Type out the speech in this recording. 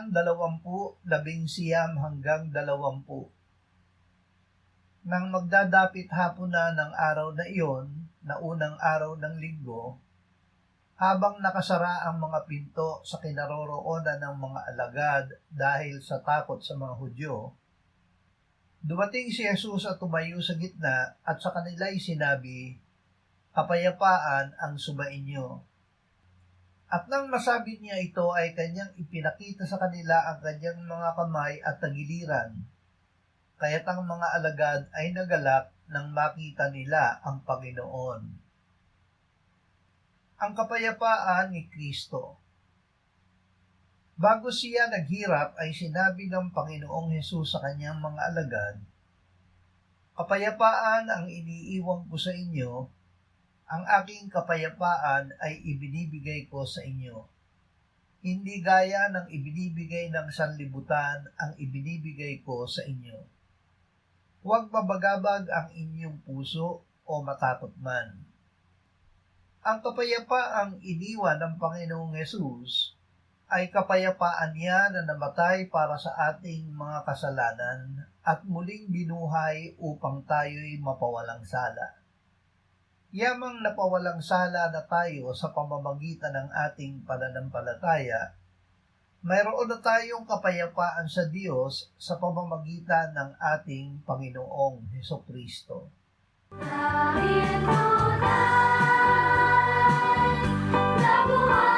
20-19 Nang magdadapit hapon na ng araw na iyon, na unang araw ng linggo, habang nakasara ang mga pinto sa kinaroroonan ng mga alagad dahil sa takot sa mga Hudyo, dumating si Jesus at tumayo sa gitna at sa kanila'y sinabi, "Kapayapaan ang sumainyo." At nang masabi niya ito ay kanyang ipinakita sa kanila ang kanyang mga kamay at tagiliran. Kaya't ang mga alagad ay nagalak nang makita nila ang Panginoon. Ang kapayapaan ni Kristo. Bago siya naghirap ay sinabi ng Panginoong Hesus sa kanyang mga alagad, "Kapayapaan ang iniiwan ko sa inyo, ang aking kapayapaan ay ibinibigay ko sa inyo. Hindi gaya ng ibinibigay ng sanlibutan ang ibinibigay ko sa inyo. Huwag mabagabag ang inyong puso o matakot man." Ang kapayapaang iniwan ng Panginoong Hesus ay kapayapaan niya na namatay para sa ating mga kasalanan at muling binuhay upang tayo'y mapawalang sala. Yamang napawalang sala na tayo sa pamamagitan ng ating pananampalataya, mayroon na tayong kapayapaan sa Diyos sa pamamagitan ng ating Panginoong Hesukristo. Dahil tunay na buhay